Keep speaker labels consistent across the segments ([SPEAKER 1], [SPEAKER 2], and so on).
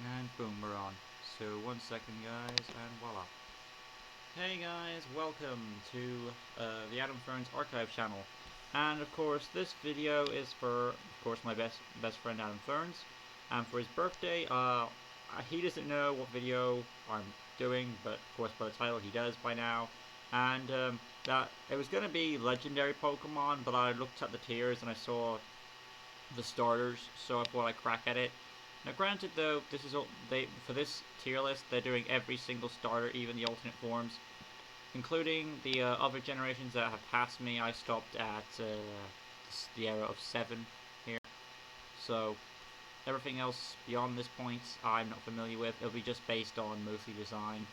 [SPEAKER 1] And boom, we're on. So 1 second guys, and voila. Hey guys, welcome to the Adam Ferns Archive channel. And of course this video is for, of course, my best friend Adam Ferns. And for his birthday, he doesn't know what video I'm doing, but of course by the title he does by now. And that it was going to be legendary Pokemon, but I looked at the tiers and I saw the starters, so I thought I'd crack at it. Now, granted, though, this is all for this tier list. They're doing every single starter, even the alternate forms, including the other generations that have passed me. I stopped at the era of 7 here, so everything else beyond this point I'm not familiar with. It'll be just based on mostly design,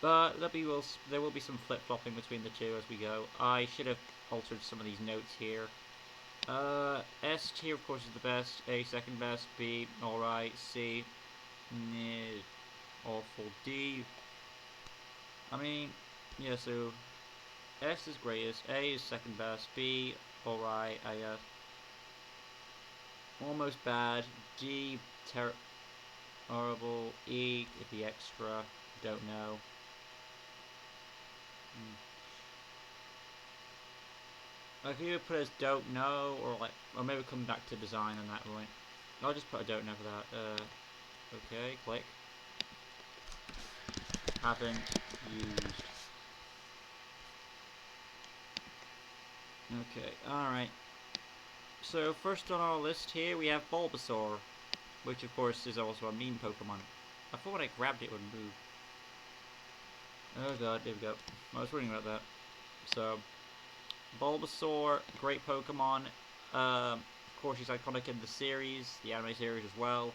[SPEAKER 1] but there will be some flip flopping between the two as we go. I should have altered some of these notes here. S tier of course is the best, A second best, B alright, C awful, D, I mean, yeah, so S is greatest, A is second best, B alright, I guess, almost bad, G horrible, E could be extra, don't know. I could either put as don't know or maybe come back to design on that point. I'll just put a don't know for that. Okay, click. Haven't used. Okay, alright. So first on our list here we have Bulbasaur, which of course is also a meme Pokemon. I thought when I grabbed it would move. Oh god, there we go. I was worrying about that. So, Bulbasaur, great Pokemon. Of course he's iconic in the series, the anime series as well.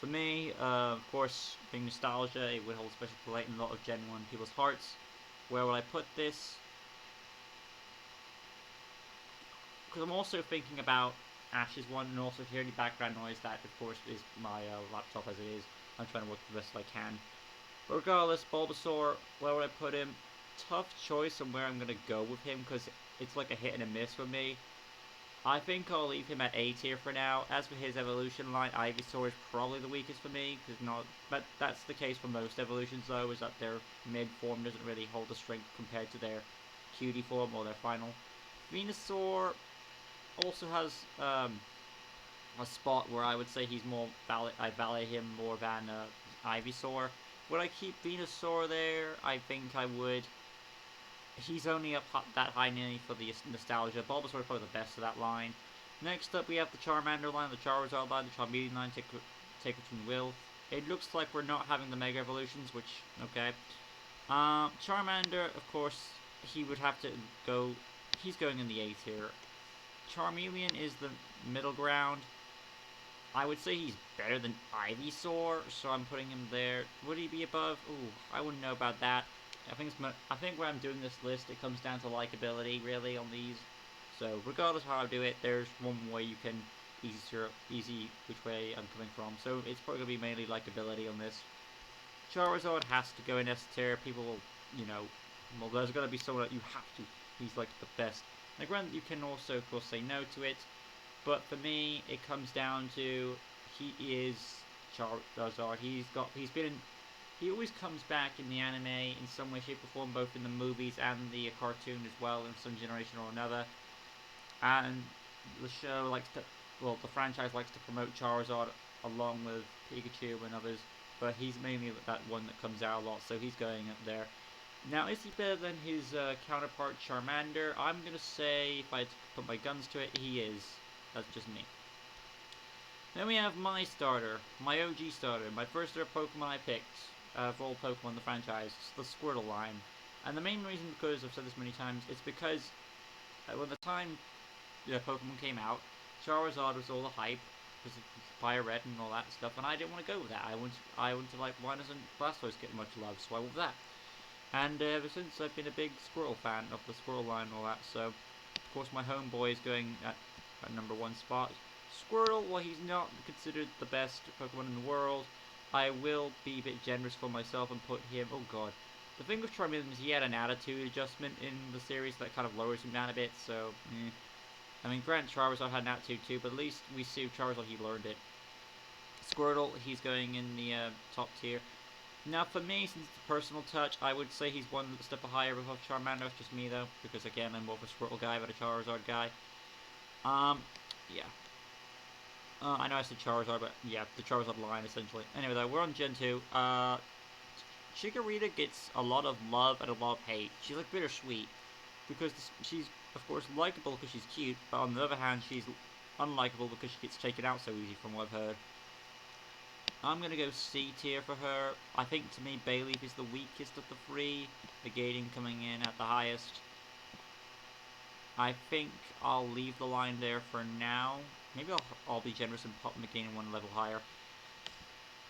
[SPEAKER 1] For me, of course, being nostalgia, it would hold a special place in a lot of Gen 1 people's hearts. Where would I put this? Because I'm also thinking about Ash's one, and also hearing the background noise that, of course, is my laptop as it is. I'm trying to work the best I can. But regardless, Bulbasaur, where would I put him? Tough choice on where I'm going to go with him, because it's like a hit and a miss for me. I think I'll leave him at A tier for now. As for his evolution line, Ivysaur is probably the weakest for me, but that's the case for most evolutions though, is that their mid form doesn't really hold the strength compared to their cutie form or their final. Venusaur also has a spot where I would say he's more I value him more than Ivysaur. Would I keep Venusaur there? I think I would. He's only up that high nearly for the nostalgia. Bulbasaur is probably the best of that line. Next up, we have the Charmander line, the Charizard line, the Charmeleon line, take between Will. It looks like we're not having the Mega Evolutions, which, okay. Charmander, of course, he would have to go. He's going in the A tier. Charmeleon is the middle ground. I would say he's better than Ivysaur, so I'm putting him there. Would he be above? Ooh, I wouldn't know about that. I think when I'm doing this list, it comes down to likability, really, on these. So, regardless of how I do it, there's one way you can easy which way I'm coming from. So, it's probably going to be mainly likability on this. Charizard has to go in S tier. People will, well, there's going to be someone that you have to. He's like the best. Now, granted, you can also, of course, say no to it. But for me, it comes down to he is Charizard. He always comes back in the anime in some way, shape, or form, both in the movies and the cartoon as well, in some generation or another. And the show the franchise likes to promote Charizard along with Pikachu and others, but he's mainly that one that comes out a lot, so he's going up there. Now, is he better than his counterpart Charmander? I'm gonna say, if I had to put my guns to it, he is. That's just me. Then we have my starter, my OG starter, my first ever Pokemon I picked for all Pokemon in the franchise, the Squirtle line. And the main reason, because I've said this many times, it's because when the time Pokemon came out, Charizard was all the hype, because it's Fire Red and all that stuff, and I didn't want to go with that. I wanted to like, why doesn't Blastoise get much love? So I went with that. And ever since, I've been a big Squirtle fan of the Squirtle line and all that, so of course my homeboy is going at number 1 spot. Squirtle, while he's not considered the best Pokemon in the world, I will be a bit generous for myself and put him. Oh god. The thing with Charmeleon is he had an attitude adjustment in the series that kind of lowers him down a bit, so. I mean, Grant Charizard had an attitude too, but at least we see Charizard he learned it. Squirtle, he's going in the top tier. Now, for me, since it's a personal touch, I would say he's one step higher above Charmander. It's just me, though, because, again, I'm more of a Squirtle guy than a Charizard guy. Yeah. I know I said Charizard, but yeah, the Charizard line, essentially. Anyway, though, we're on Gen 2. Chikorita gets a lot of love and a lot of hate. She's, like, bittersweet, because she's, of course, likable because she's cute, but on the other hand, she's unlikable because she gets taken out so easy, from what I've heard. I'm going to go C tier for her. I think, to me, Bayleaf is the weakest of the three, Negating coming in at the highest. I think I'll leave the line there for now. Maybe I'll be generous and pop Negating one level higher.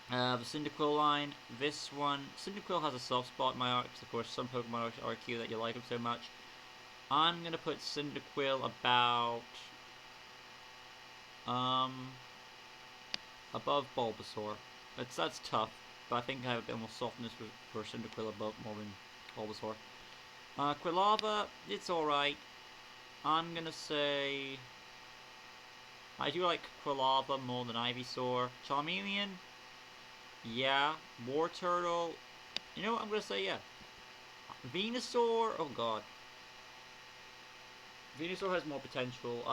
[SPEAKER 1] The Cyndaquil line. This one, Cyndaquil has a soft spot in my heart, because of course some Pokemon are cute that you like them so much. I'm going to put Cyndaquil about above Bulbasaur. That's tough, but I think I have a bit more softness for Cyndaquil above more than Bulbasaur. Quilava, it's alright. I'm gonna say I do like Quilava more than Ivysaur. Charmeleon, yeah. Wartortle, you know what, I'm gonna say yeah. Venusaur, oh god. Venusaur has more potential.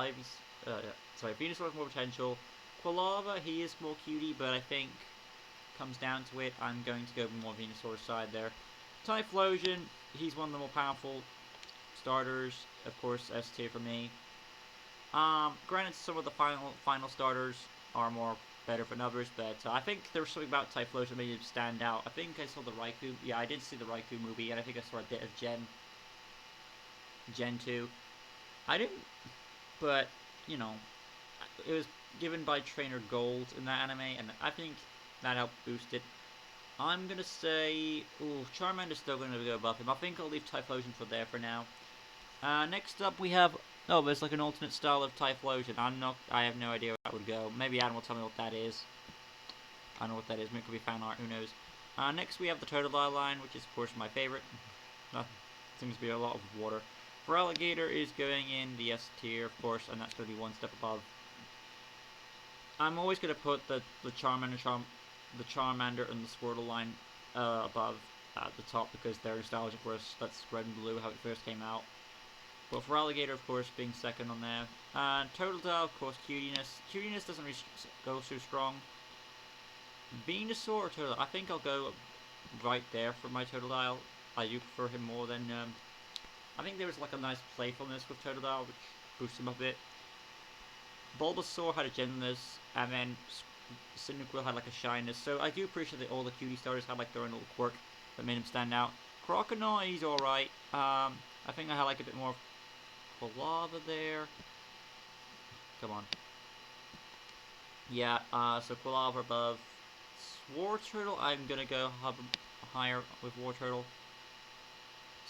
[SPEAKER 1] Venusaur has more potential. Quilava, he is more cutie, but I think comes down to it, I'm going to go more Venusaur's side there. Typhlosion, he's one of the more powerful starters, of course, S tier for me. Granted, some of the final starters are more better than others, but I think there was something about Typhlosion that made him stand out. I think I saw the Raikou. Yeah, I did see the Raikou movie, and I think I saw a bit of Gen 2. I didn't, but you know, it was given by Trainer Gold in that anime, and I think that helped boost it. I'm gonna say, ooh, Charmander's still gonna go above him. I think I'll leave Typhlosion for now. Next up we have, oh, there's like an alternate style of Typhlosion. I have no idea where that would go. Maybe Adam will tell me what that is. I don't know what that is. Maybe it could be fan art, who knows. Next we have the Totodile line, which is of course my favorite. Seems to be a lot of water. Feraligatr is going in the S tier, of course, and that's going to be one step above. I'm always going to put the Charmander and the Squirtle line above at the top because they're nostalgic for us. That's Red and Blue, how it first came out. But Feraligatr, of course, being second on there. Totodile, of course, cutiness. Cutiness doesn't really go so strong. Venusaur or Totodile? I think I'll go right there for my Totodile. I do prefer him more than... I think there was like a nice playfulness with Totodile, which boosts him up a bit. Bulbasaur had a gentleness, and then Cyndaquil had like a shyness. So I do appreciate that all the cutie starters had like their own little quirk that made him stand out. Croconaw, he's alright. I think I like a bit more Quilava there. Come on. Yeah, so Quilava above. Wartortle, I'm gonna go higher with Wartortle.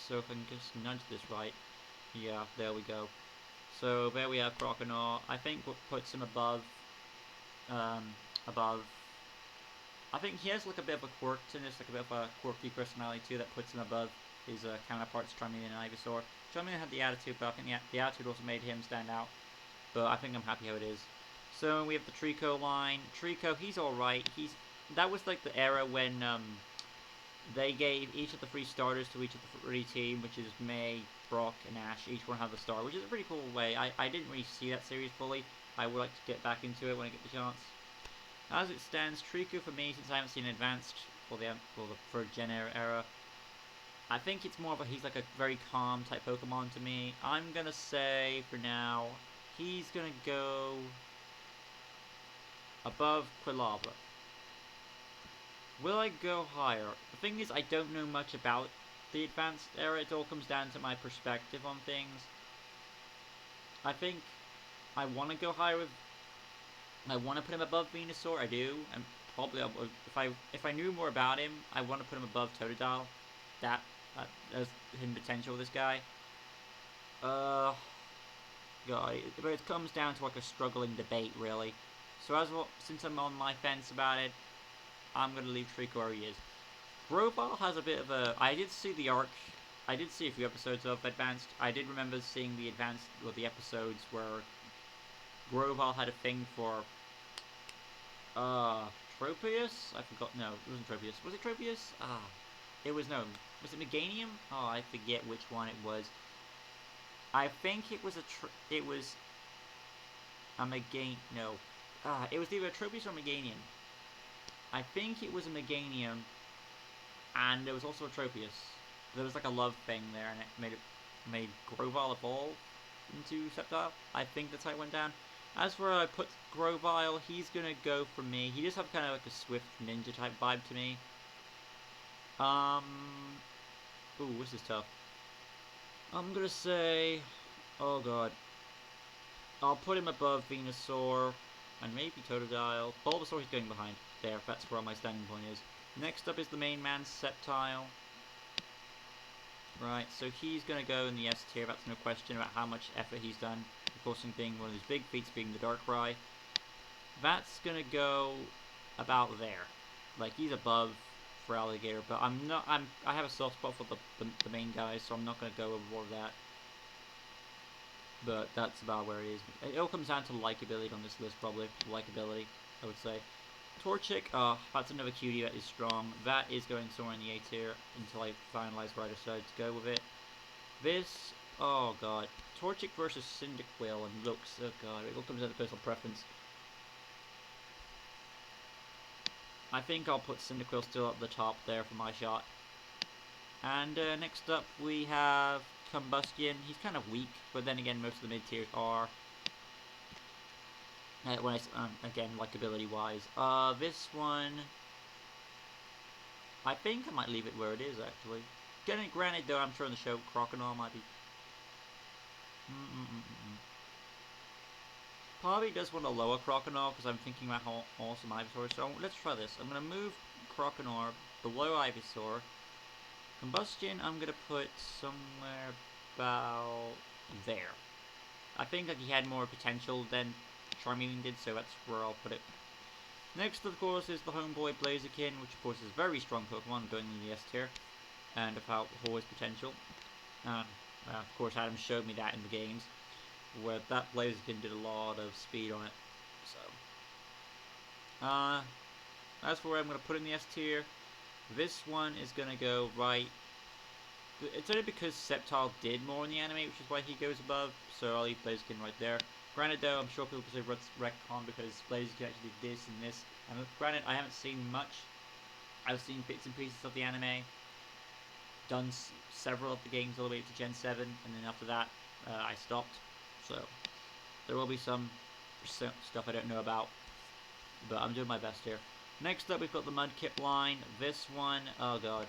[SPEAKER 1] So if I can just nudge this right. Yeah, there we go. So there we have Croconaw. I think what puts him above. I think he has like a bit of a quirkiness, like a bit of a quirky personality too, that puts him above his counterparts, Charmeleon and Ivysaur. Charmeleon had the attitude, but I think the attitude also made him stand out. But I think I'm happy how it is. So we have the Treecko line. Treecko, he's alright. That was like the era when they gave each of the 3 starters to each of the 3 team, which is May, Brock, and Ash. Each one had the star, which is a pretty cool way. I didn't really see that series fully. I would like to get back into it when I get the chance. As it stands, Treecko for me, since I haven't seen Advanced for the 3rd Gen era, I think it's more of he's like a very calm type Pokemon to me. I'm gonna say, for now, he's gonna go above Quilava. Will I go higher? The thing is, I don't know much about the Advanced era. It all comes down to my perspective on things. I think I want to go higher with... I want to put him above Venusaur, I do. And probably, if I knew more about him, I want to put him above Totodile. There's hidden potential with this guy. God, but it comes down to like a struggling debate, really. So since I'm on my fence about it, I'm gonna leave Treecko where he is. Grovyle has a bit of a... I did see the arc. I did see a few episodes of Advanced. I did remember seeing the the episodes where Grovyle had a thing for Tropius? I forgot. No, it wasn't Tropius. Was it Tropius? It was no. Was it Meganium? Oh, I forget which one it was. I think it was it was a Megan. No. It was either a Tropius or Meganium. I think it was a Meganium, and there was also a Tropius. There was like a love thing there, and it made Grovyle evolve into Sceptile. I think that's how it went down. As for I put Grovyle, he's gonna go for me. He does have kind of like a swift ninja type vibe to me. Ooh, this is tough. I'm gonna say, oh god, I'll put him above Venusaur and maybe Totodile. Bulbasaur he's going behind. There, that's where my standing point is. Next up is the main man, Sceptile. Right, so he's going to go in the S tier, that's no question about how much effort he's done. Of course, being one of his big feats being the Darkrai. That's going to go about there. Like, he's above for Alligator, but I have a soft spot for the main guys, so I'm not going to go overboard that. But that's about where he is. It all comes down to likability on this list, probably. Likability, I would say. Torchic, that's another cutie that is strong. That is going somewhere in the A tier until I finalize where I decide to go with it. This, oh god. Torchic versus Cyndaquil and looks, oh god, it all comes down to personal preference. I think I'll put Cyndaquil still at the top there for my shot. And next up we have Combustion. He's kind of weak, but then again most of the mid tiers are. Again, likability wise. This one, I think I might leave it where it is actually. Granted though, I'm sure in the show Crocodile might be. Probably does want a lower Crocodile because I'm thinking about how awesome Ivysaur is. So let's try this. I'm gonna move Crocodile below Ivysaur. Combustion, I'm gonna put somewhere about there. I think like he had more potential than Charmeleon did, so that's where I'll put it. Next, of course, is the homeboy Blaziken, which of course is a very strong Pokemon, going in the S tier, and about his potential. Of course, Adam showed me that in the games, where that Blaziken did a lot of speed on it. So, that's where I'm going to put in the S tier. This one is going to go right. It's only because Sceptile did more in the anime, which is why he goes above, so I'll leave Blaziken right there. Granted though, I'm sure people can say Retcon because Blaziken actually did this and this. And granted, I haven't seen much. I've seen bits and pieces of the anime. Done several of the games all the way up to Gen 7, and then after that, I stopped. So, there will be some stuff I don't know about. But I'm doing my best here. Next up, we've got the Mudkip line. This one, oh god.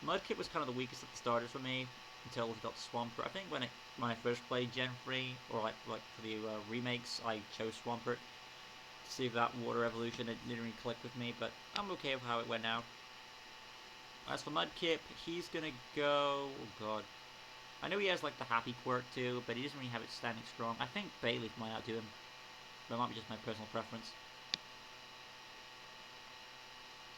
[SPEAKER 1] Mudkip was kind of the weakest of the starters for me until we got Swampert. I think when I first played Gen 3, or like for the remakes, I chose Swampert to see if that water evolution it didn't really click with me, but I'm okay with how it went out. As for Mudkip, he's gonna go, oh god. I know he has like the happy quirk too, but he doesn't really have it standing strong. I think Bayleaf might outdo him. That might be just my personal preference.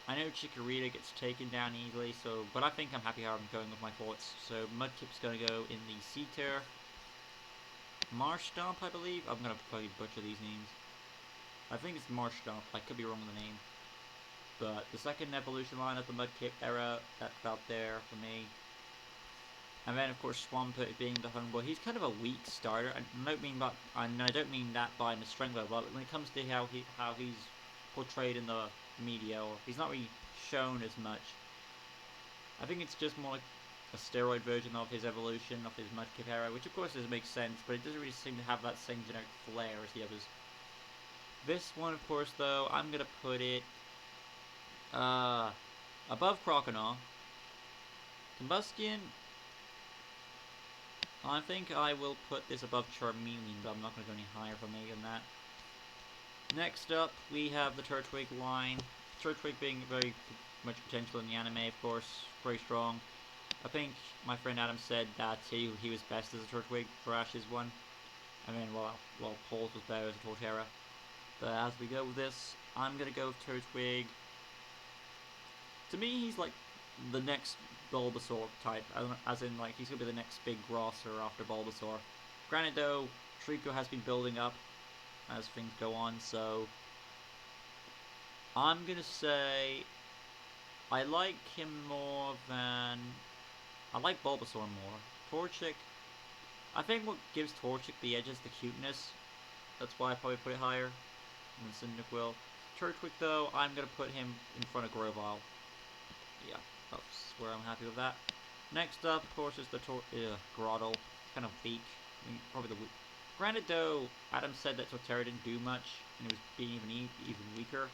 [SPEAKER 1] I know Chikorita gets taken down easily, but I think I'm happy how I'm going with my thoughts. So Mudkip's going to go in the C tier. Marshtomp, I believe. I'm going to probably butcher these names. I think it's Marshtomp. I could be wrong with the name. But the second evolution line of the Mudkip era, that's about there for me. And then of course Swampert being the homeboy, he's kind of a weak starter. And I don't mean that by the strength level, but when it comes to how he's portrayed in the media, or he's not really shown as much. I think it's just more like a steroid version of his evolution of his Mudkip era, which of course doesn't make sense, but it doesn't really seem to have that same generic flair as the others. This one, of course, though, I'm gonna put it above Croconaw. Combustion, I think I will put this above Charmeleon, but I'm not going to go any higher for me than that. Next up, we have the Turtwig line. Turtwig being very much potential in the anime, of course, very strong. I think my friend Adam said that he was best as a Turtwig for Ash's one. I mean, well, Paul's was better as a Torterra. But as we go with this, I'm going to go with Turtwig. To me, he's like the next Bulbasaur type, as in like he's going to be the next big grosser after Bulbasaur. Granted though, Treecko has been building up, as things go on. So I'm gonna say I like him more than I like Bulbasaur more. Torchic, I think what gives Torchic the edge is the cuteness. That's why I probably put it higher than Cyndaquil. Turtwig though, I'm gonna put him in front of Grovyle. Yeah, that's where I'm happy with that. Next up, of course, is the Groddle. Kind of weak. I mean, probably the weak. Granted, though, Adam said that Torterra didn't do much, and it was being even weaker.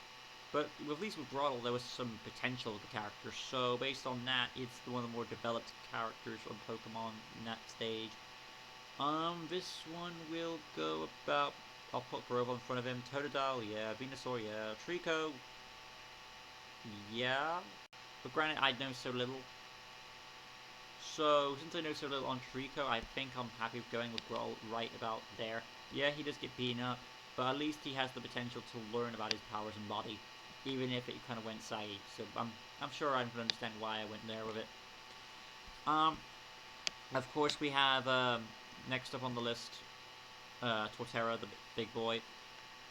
[SPEAKER 1] But at least with Groddle, there was some potential with the character. So based on that, it's one of the more developed characters on Pokemon in that stage. This one will go about. I'll put Grovyle in front of him. Totodile, yeah. Venusaur, yeah. Trico, yeah. But granted, I know so little. So, since I know so little on Trico, I think I'm happy with going with Growl right about there. Yeah, he does get beaten up, but at least he has the potential to learn about his powers and body, even if it kind of went side. So I'm sure I can understand why I went there with it. Um, of course we have next up on the list, Torterra, the big boy.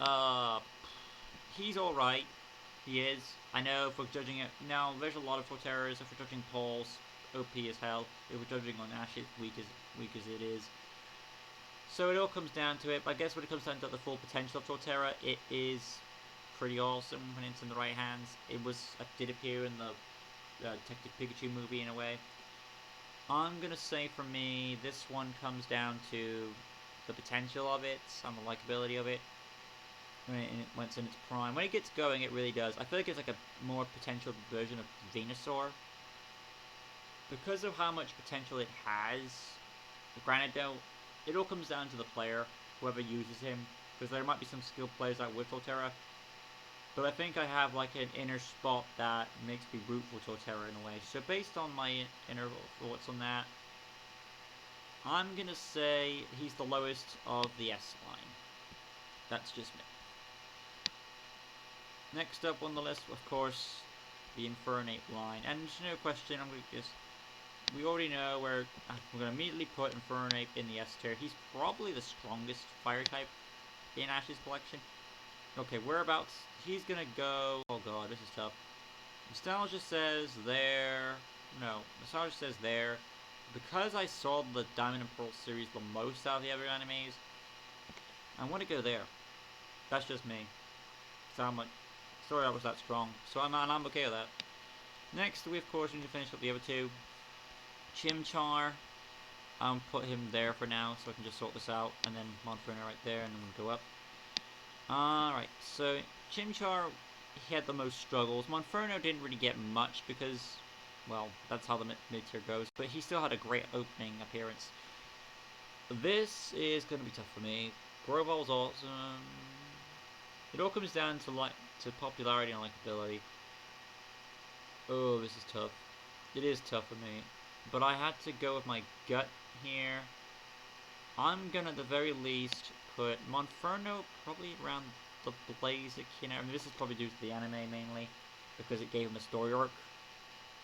[SPEAKER 1] Uh, he's all right. He is. I know if we're judging it now, there's a lot of Torterras. If we're judging Paul's, OP as hell. If we're judging on Ash, it's weak as it is. So it all comes down to it. But I guess when it comes down to the full potential of Torterra, it is pretty awesome when it's in the right hands. It did appear in the Detective Pikachu movie in a way. I'm gonna say for me, this one comes down to the potential of it and the likability of it. When it's in its prime. When it gets going, it really does. I feel like it's like a more potential version of Venusaur. Because of how much potential it has, granted though, it all comes down to the player, whoever uses him. Because there might be some skilled players like with Torterra. But I think I have like an inner spot that makes me root for Torterra in a way. So based on my inner thoughts on that, I'm gonna say he's the lowest of the S line. That's just me. Next up on the list, of course, the Infernape line. And just no question, we already know where we're going to immediately put Infernape in the S tier. He's probably the strongest fire type in Ash's collection. Okay, whereabouts? He's going to go. Oh god, this is tough. Nostalgia says there. No, Nostalgia says there. Because I saw the Diamond and Pearl series the most out of the other animes, I want to go there. That's just me. So I'm like, sorry I was that strong. So I'm okay with that. Next, we of course need to finish up the other two. Chimchar, put him there for now, so I can just sort this out, and then Monferno right there, and then we'll go up. Alright, so Chimchar, he had the most struggles. Monferno didn't really get much because, well, that's how the mid-tier goes, but he still had a great opening appearance. This is going to be tough for me. Grovyle's awesome. It all comes down to popularity and likability. Oh, this is tough. It is tough for me. But I had to go with my gut here. I'm gonna, at the very least, put Monferno probably around the Blaziken. I mean, this is probably due to the anime mainly, because it gave him a story arc.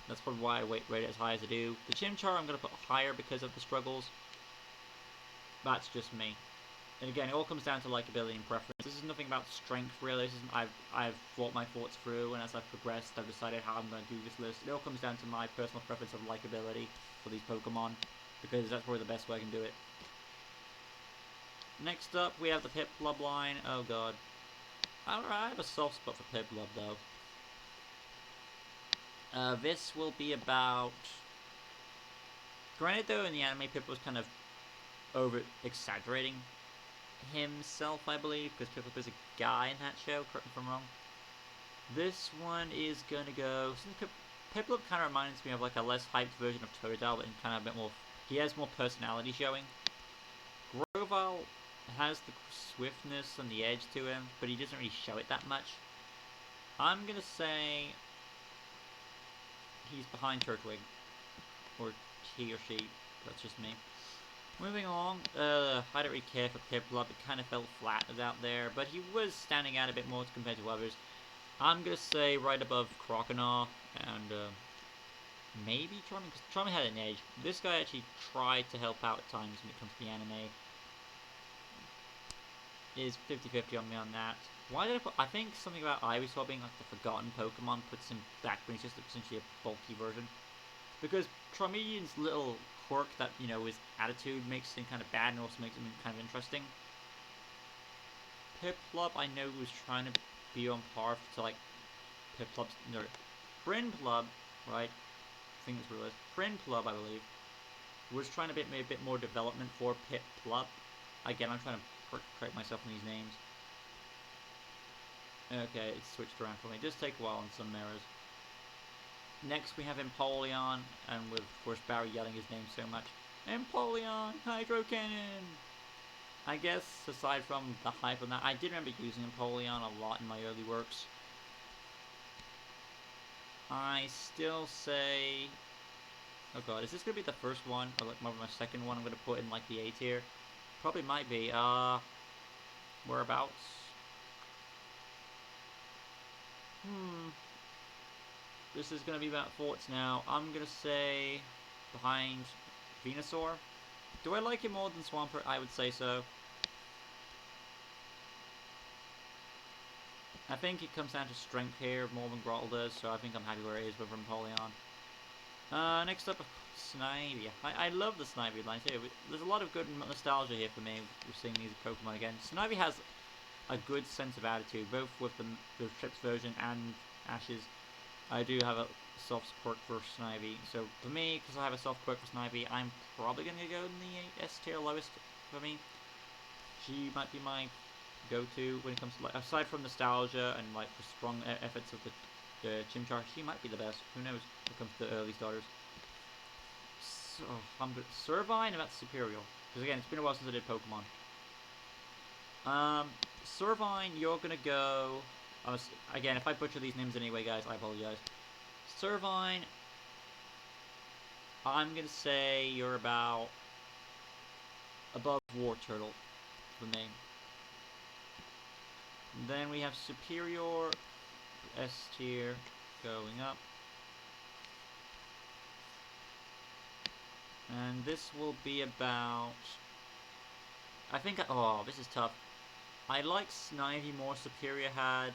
[SPEAKER 1] That's probably why I rate it as high as I do. The Chimchar I'm gonna put higher because of the struggles. That's just me. And again, it all comes down to likability and preference. This is nothing about strength, really. This is, I've thought my thoughts through, and as I've progressed, I've decided how I'm going to do this list. It all comes down to my personal preference of likability for these Pokemon, because that's probably the best way I can do it. Next up, we have the Piplup line. Oh god. I have a soft spot for Piplup, though. This will be about... Granted, though, in the anime, Pip was kind of over-exaggerating himself, I believe, because Piplup is a guy in that show, correct me if I'm wrong. This one is gonna go... Since Piplup kind of reminds me of like a less hyped version of Totodile, but kind of a bit more... He has more personality showing. Grovyle has the swiftness and the edge to him, but he doesn't really show it that much. I'm gonna say... he's behind Turtwig. Or he or she, that's just me. Moving along, I don't really care for Piplup, it kind of felt flat out there, but he was standing out a bit more compared to others. I'm gonna say right above Croconaw, and maybe Charming, because Charming had an edge. This guy actually tried to help out at times when it comes to the anime. is 50-50 on me on that. Why did I put... I think something about Ivysaur being like the forgotten Pokemon puts him back when he's just essentially a bulky version. Because Charmeleon's little quirk that, you know, his attitude makes him kind of bad and also makes him kind of interesting. Piplup, I know, was trying to be on par to, like, Piplup's... No, Prinplup, right? I think that's what it was. Prinplup, I believe, was trying to make a bit more development for Piplup. Again, I'm trying to correct myself on these names. Okay, it's switched around for me. Just take a while on some mirrors. Next we have Empoleon, and with, of course, Barry yelling his name so much. Empoleon! Hydro Cannon! I guess, aside from the hype on that, I did remember using Empoleon a lot in my early works. I still say... Oh god, is this going to be the first one, or like my second one I'm going to put in like the A tier? Probably might be. Whereabouts? This is going to be about thoughts now. I'm going to say behind Venusaur. Do I like him more than Swampert? I would say so. I think it comes down to strength here more than Grottle does, so I think I'm happy where it is with Empoleon. Next up, Snivy. I love the Snivy line too. There's a lot of good nostalgia here for me with seeing these Pokemon again. Snivy has a good sense of attitude, both with the Trips version and Ash's. I do have a soft quirk for Snivy, so for me, because I have a soft quirk for Snivy, I'm probably going to go in the S tier lowest for me. She might be my go-to when it comes to, like, aside from nostalgia and like the strong efforts of the Chimchar, she might be the best. Who knows when it comes to the early starters. So, Servine, and that's Superior. Because again, it's been a while since I did Pokemon. Servine, you're gonna go... again, if I butcher these names anyway, guys, I apologize. Servine, I'm gonna say you're about above Wartortle for me. Then we have Superior, S tier, going up. And this will be about... I think... Oh, this is tough. I like Snivy more. Superior had...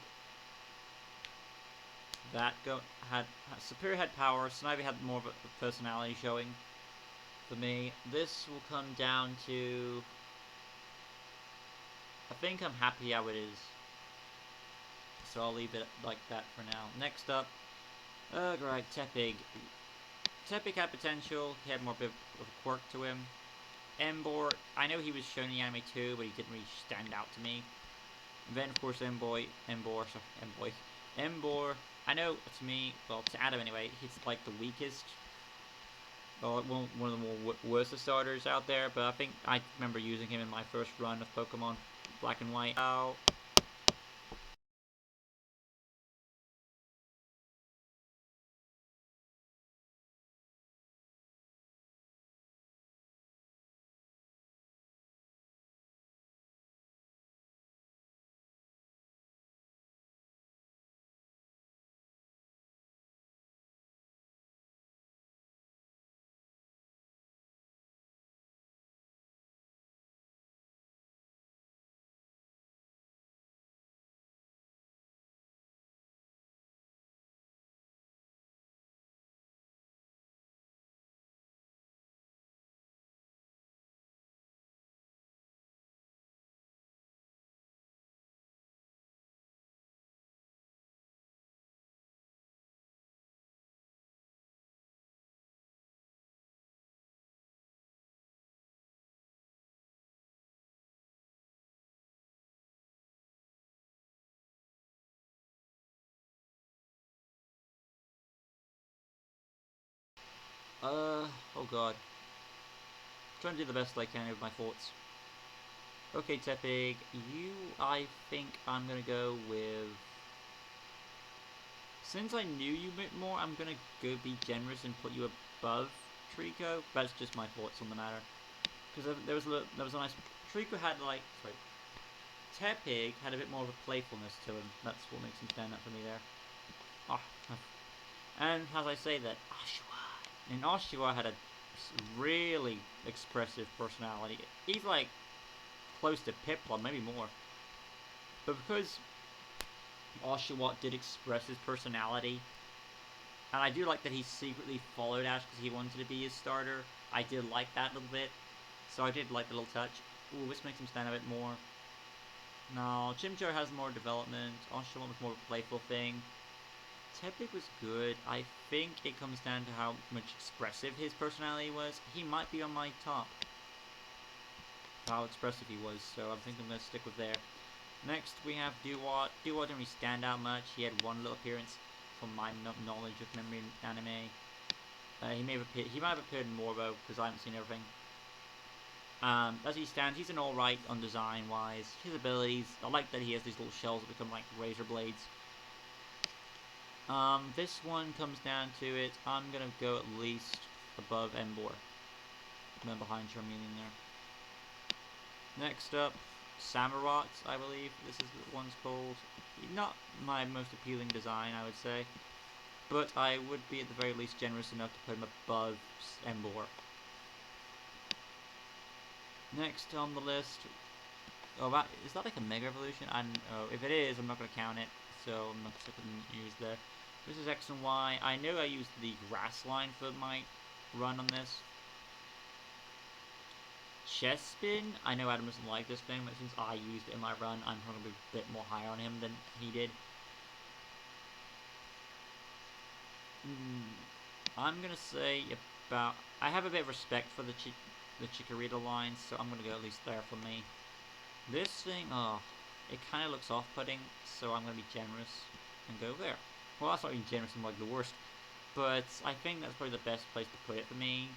[SPEAKER 1] Superior had power. Snivy had more of a personality showing. For me, this will come down to... I think I'm happy how it is. So I'll leave it like that for now. Next up, right, Tepig. Tepig had potential. He had more bit of a quirk to him. Emboar, I know he was shown in the anime too, but he didn't really stand out to me. And then, of course, Emboar, I know, to me, well, to Adam anyway, he's like the weakest. Well, one of the more worst starters out there, but I think I remember using him in my first run of Pokemon Black and White. Oh god. Trying to do the best I can with my thoughts. Okay, Tepig, I think I'm gonna go with... Since I knew you a bit more, I'm gonna go be generous and put you above Treecko. That's just my thoughts on the matter. Because there was a nice... Treecko had like... Sorry. Tepig had a bit more of a playfulness to him. That's what makes him stand out for me there. Oh. And as I say that, Oshawott. And Oshawott had a really expressive personality. He's like close to Piplup, maybe more. But because Oshawott did express his personality, and I do like that he secretly followed Ash because he wanted to be his starter. I did like that a little bit. So I did like the little touch. Ooh, this makes him stand a bit more. No, Chimchar has more development. Oshawott was more of a playful thing. Tepig was good. I think it comes down to how much expressive his personality was. He might be on my top. How expressive he was, so I think I'm going to stick with there. Next, we have Duwat. Duwat didn't really stand out much. He had one little appearance from my knowledge of memory anime. He might have appeared in more though, because I haven't seen everything. As he stands, he's an alright on design wise. His abilities, I like that he has these little shells that become like razor blades. This one comes down to it. I'm gonna go at least above Emboar. And then behind Charmeleon there. Next up, Samurott, I believe this is what one's called. Not my most appealing design, I would say. But I would be at the very least generous enough to put him above Emboar. Next on the list, is that like a Mega Evolution? If it is, I'm not going to count it, so I'm not going to use there. This is X and Y. I know I used the grass line for my run on this. Chespin, I know Adam doesn't like this thing, but since I used it in my run, I'm probably a bit more higher on him than he did. I'm going to say about... I have a bit of respect for the Chikorita line, so I'm going to go at least there for me. This thing, it kind of looks off-putting, so I'm going to be generous and go there. Well, that's not even generous and like the worst, but I think that's probably the best place to put it for me.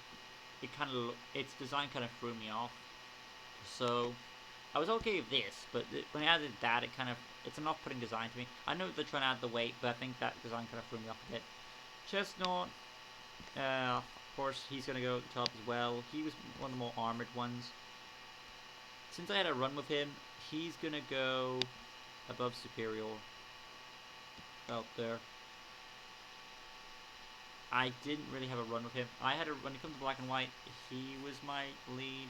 [SPEAKER 1] Its design kind of threw me off, so I was okay with this, but when I added that, it's an off-putting design to me. I know they're trying to add the weight, but I think that design kind of threw me off a bit. Chestnut, of course, he's going to go at the top as well. He was one of the more armored ones. Since I had a run with him, he's going to go above Superior. Out there. I didn't really have a run with him. When it comes to Black and White, he was my lead.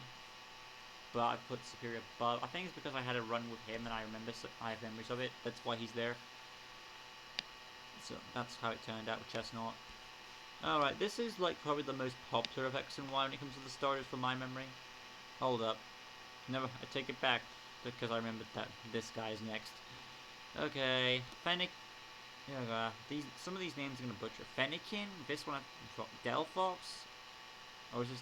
[SPEAKER 1] But I put Superior above. I think it's because I had a run with him and I have memories of it. That's why he's there. So that's how it turned out with Chestnut. Alright, this is like probably the most popular of X and Y when it comes to the starters from my memory. Hold up. I take it back because I remembered that this guy is next. Okay, Fennec. Yeah, some of these names I'm gonna butcher. Fennekin. This one, Delphox. Or is this?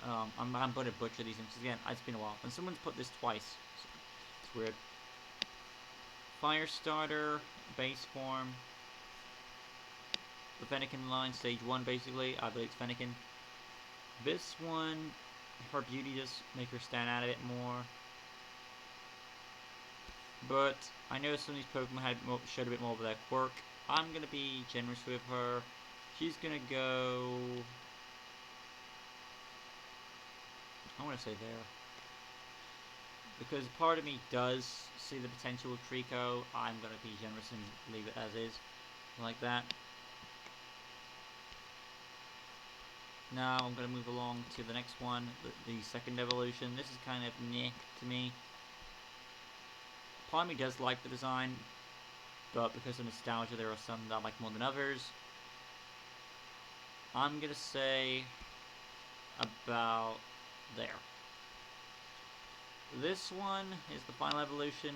[SPEAKER 1] I'm gonna butcher these names again. It's been a while, and someone's put this twice. So it's weird. Firestarter, base form. The Fennekin line, stage 1, basically. I believe it's Fennekin. This one, her beauty just make her stand out a bit more. But I know some of these Pokemon showed a bit more of their quirk. I'm going to be generous with her. She's going to go... I want to say there. Because part of me does see the potential of Trico, I'm going to be generous and leave it as is. Like that. Now I'm going to move along to the next one, the second evolution. This is kind of meh to me. Part of me does like the design, but because of nostalgia, there are some that I like more than others. I'm gonna say about there. This one is the final evolution.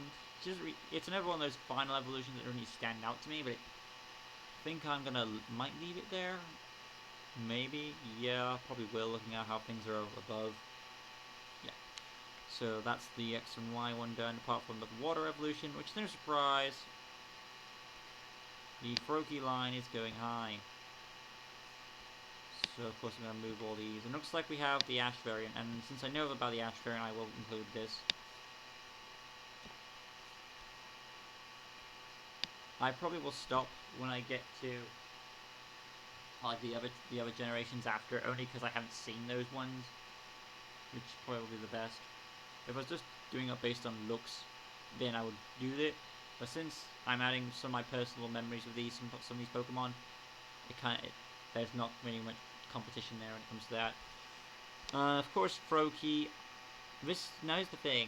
[SPEAKER 1] It's another one of those final evolutions that don't really stand out to me, but I think might leave it there. Maybe, yeah, probably will, looking at how things are above. Yeah. So that's the X and Y one done, apart from the water evolution, which is no surprise. The Froakie line is going high. So of course I'm going to move all these. It looks like we have the Ash variant, and since I know about the Ash variant, I will include this. I probably will stop when I get to like the other generations after, only because I haven't seen those ones, which probably will be the best. If I was just doing it based on looks, then I would do it. But since I'm adding some of my personal memories of some of these Pokemon, there's not really much competition there when it comes to that. Of course, Froakie. Now here's the thing.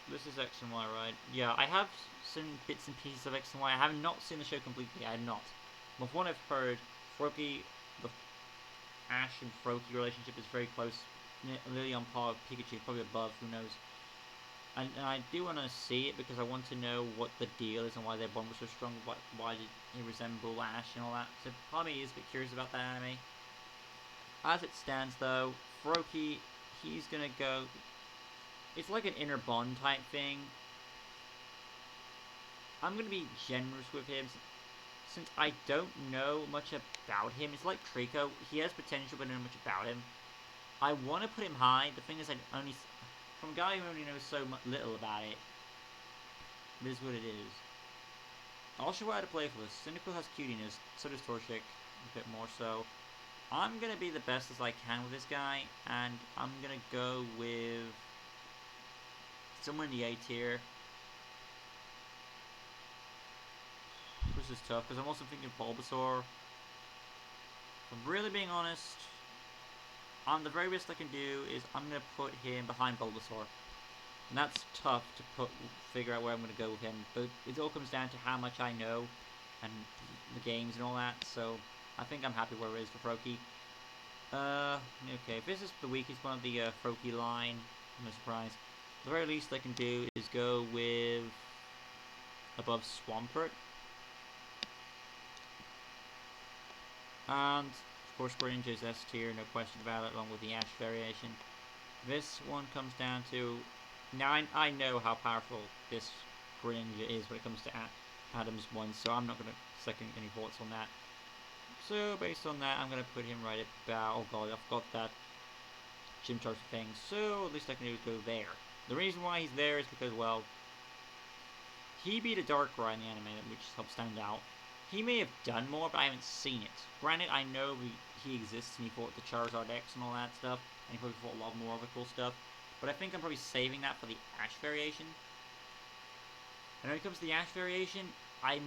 [SPEAKER 1] This is X and Y, right? Yeah, I have seen bits and pieces of X and Y. I have not seen the show completely. I have not. But from what I've heard, Froakie, the Ash and Froakie relationship is very close. Nearly on par with Pikachu, probably above, who knows. And I do want to see it because I want to know what the deal is and why their bond was so strong. Why did he resemble Ash and all that? So part of me is a bit curious about that anime. As it stands, though, Froakie, he's gonna go. It's like an inner bond type thing. I'm gonna be generous with him since I don't know much about him. It's like Trico. He has potential, but I don't know much about him. I want to put him high. The thing is, I only from a guy who only knows so little about it. It is what it is. I'll show you how to play for this. Cynical has cutiness, so does Torchic, a bit more so. I'm gonna be the best as I can with this guy, and I'm gonna go with somewhere in the A tier. This is tough because I'm also thinking Bulbasaur. If I'm really being honest, the very best I can do is I'm gonna put him behind Bulbasaur. And that's tough to figure out where I'm going to go with him. But it all comes down to how much I know and the games and all that. So I think I'm happy where it is for Froakie. Okay, if this is the weakest one of the Froakie line, no surprise. The very least I can do is go with above Swampert. And of course Greninja's S tier, no question about it, along with the Ash variation. This one comes down to... Now, I know how powerful this Greninja is when it comes to Adam's one, so I'm not going to second any thoughts on that. So, based on that, I'm going to put him right about... Oh god, I forgot that Chimchar thing, so at least I can do is go there. The reason why he's there is because, well, he beat a Darkrai in the anime, which helps stand out. He may have done more, but I haven't seen it. Granted, I know he exists and he fought the Charizard X and all that stuff, and he probably fought a lot more other cool stuff. But I think I'm probably saving that for the Ash variation. And when it comes to the Ash variation, I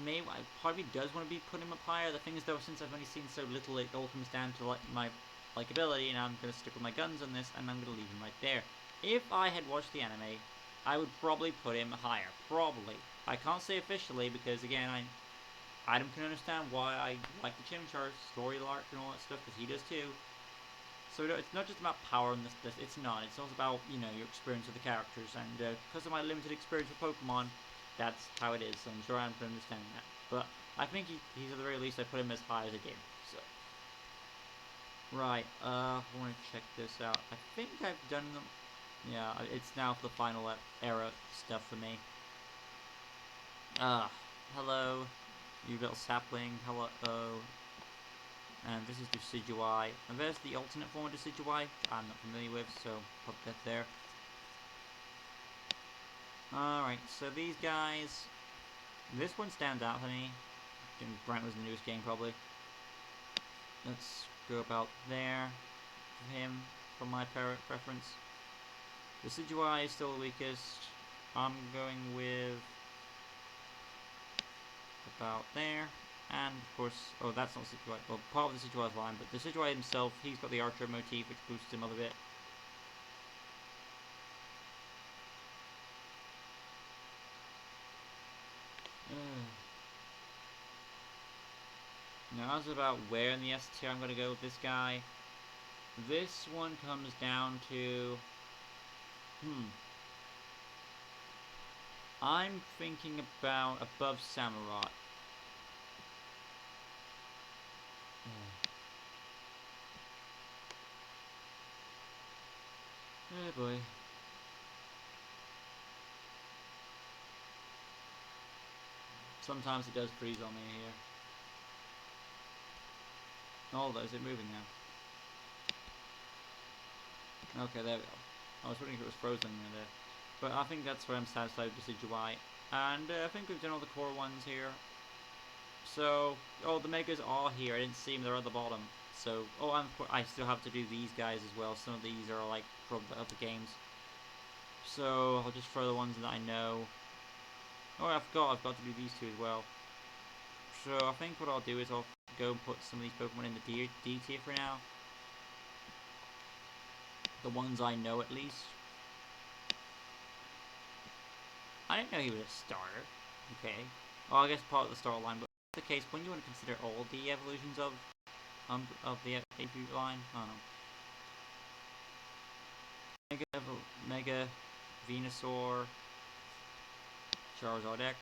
[SPEAKER 1] probably does want to be putting him up higher. The thing is, though, since I've only seen so little, it all comes down to my likability, and I'm going to stick with my guns on this, and I'm going to leave him right there. If I had watched the anime, I would probably put him higher. Probably. I can't say officially because, again, Adam can understand why I like the Chimchar story arc and all that stuff, because he does too. So it's not just about power in this, it's not. It's also about, you know, your experience with the characters. And because of my limited experience with Pokemon, that's how it is. So I'm sure I'm understanding that. But I think he's at the very least, I put him as high as I did. So. Right, I want to check this out. I think I've done them. Yeah, it's now for the final era stuff for me. Hello, you little sapling. Hello. And this is Decidueye. And there's the alternate form of Decidueye I'm not familiar with, so put that there. Alright, so these guys... This one stands out for me. Brent was the newest game, probably. Let's go about there for him, for my preference. Decidueye is still the weakest. I'm going with... about there. And, of course, oh, that's not Decidueye. Well, part of the Decidueye's line, but the Decidueye himself, he's got the Archer motif, which boosts him a little bit. Now, as about where in the S tier I'm going to go with this guy, this one comes down to... I'm thinking about above Samurott. Oh boy. Sometimes it does freeze on me here. Oh, is it moving now? Okay, there we go. I was wondering if it was frozen there. But I think that's where I'm satisfied with Decidueye. And I think we've done all the core ones here. So, the Megas are here. I didn't see them, they're at the bottom. So, and I still have to do these guys as well. Some of these are like from the other games. So, I'll just throw the ones that I know. Oh, I've got to do these two as well. So, I think what I'll do is I'll go and put some of these Pokemon in the D tier for now. The ones I know at least. I didn't know he was a starter. Okay. Well, I guess part of the storyline, but in the case, when you want to consider all the evolutions of the Avery line, I don't know. Mega Venusaur, Charizard X,